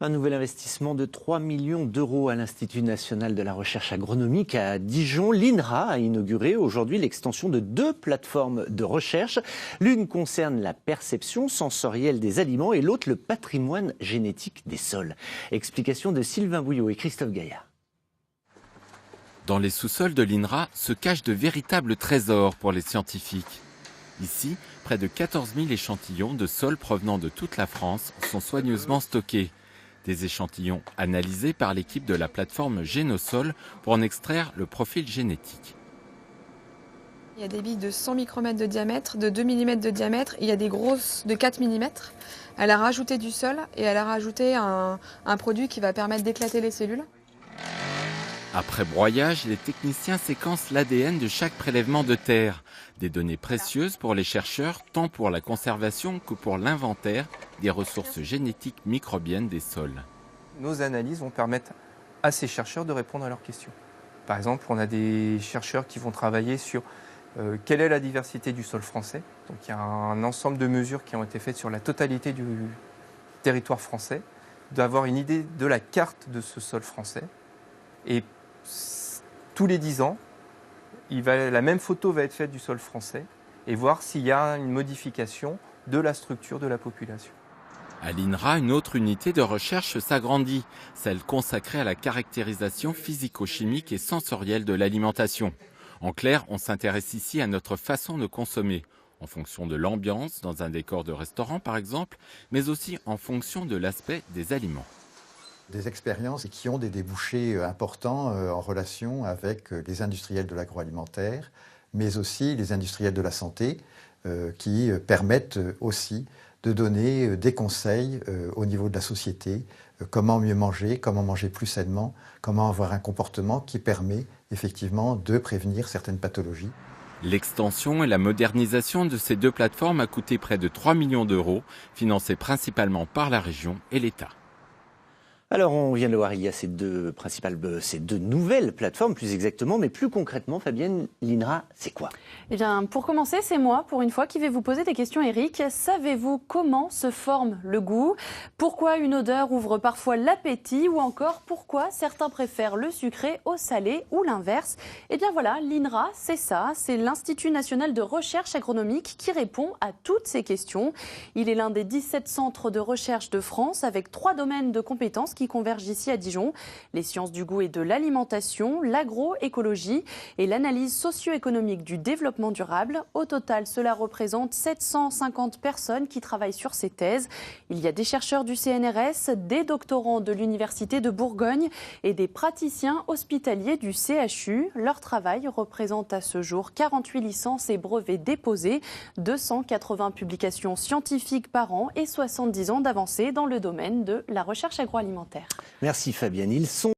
Un nouvel investissement de 3 millions d'euros à l'Institut national de la recherche agronomique à Dijon. L'INRA a inauguré aujourd'hui l'extension de 2 plateformes de recherche. L'une concerne la perception sensorielle des aliments et l'autre le patrimoine génétique des sols. Explication de Sylvain Bouillot et Christophe Gaillard. Dans les sous-sols de l'INRA se cachent de véritables trésors pour les scientifiques. Ici, près de 14 000 échantillons de sols provenant de toute la France sont soigneusement stockés. Des échantillons analysés par l'équipe de la plateforme Génosol pour en extraire le profil génétique. Il y a des billes de 100 micromètres de diamètre, de 2 mm de diamètre, il y a des grosses de 4 mm. Elle a rajouté du sol et elle a rajouté un produit qui va permettre d'éclater les cellules. Après broyage, les techniciens séquencent l'ADN de chaque prélèvement de terre. Des données précieuses pour les chercheurs, tant pour la conservation que pour l'inventaire des ressources génétiques microbiennes des sols. Nos analyses vont permettre à ces chercheurs de répondre à leurs questions. Par exemple, on a des chercheurs qui vont travailler sur quelle est la diversité du sol français. Donc il y a un ensemble de mesures qui ont été faites sur la totalité du territoire français, d'avoir une idée de la carte de ce sol français. Et tous les 10 ans, la même photo va être faite du sol français et voir s'il y a une modification de la structure de la population. À l'INRA, une autre unité de recherche s'agrandit, celle consacrée à la caractérisation physico-chimique et sensorielle de l'alimentation. En clair, on s'intéresse ici à notre façon de consommer, en fonction de l'ambiance, dans un décor de restaurant par exemple, mais aussi en fonction de l'aspect des aliments. Des expériences qui ont des débouchés importants en relation avec les industriels de l'agroalimentaire, mais aussi les industriels de la santé, qui permettent aussi de donner des conseils au niveau de la société, comment mieux manger, comment manger plus sainement, comment avoir un comportement qui permet effectivement de prévenir certaines pathologies. L'extension et la modernisation de ces 2 plateformes a coûté près de 3 millions d'euros, financées principalement par la région et l'État. Alors, on vient de le voir, il y a ces deux nouvelles plateformes, plus exactement, mais plus concrètement, Fabienne, l'INRA, c'est quoi? Eh bien, pour commencer, c'est moi, pour une fois, qui vais vous poser des questions, Eric. Savez-vous comment se forme le goût? Pourquoi une odeur ouvre parfois l'appétit? Ou encore, pourquoi certains préfèrent le sucré au salé ou l'inverse? Eh bien voilà, l'INRA, c'est ça, c'est l'Institut national de recherche agronomique qui répond à toutes ces questions. Il est l'un des 17 centres de recherche de France avec 3 domaines de compétences qui convergent ici à Dijon, les sciences du goût et de l'alimentation, l'agroécologie et l'analyse socio-économique du développement durable. Au total, cela représente 750 personnes qui travaillent sur ces thèses. Il y a des chercheurs du CNRS, des doctorants de l'Université de Bourgogne et des praticiens hospitaliers du CHU. Leur travail représente à ce jour 48 licences et brevets déposés, 280 publications scientifiques par an et 70 ans d'avancée dans le domaine de la recherche agroalimentaire. Merci Fabienne. Ils sont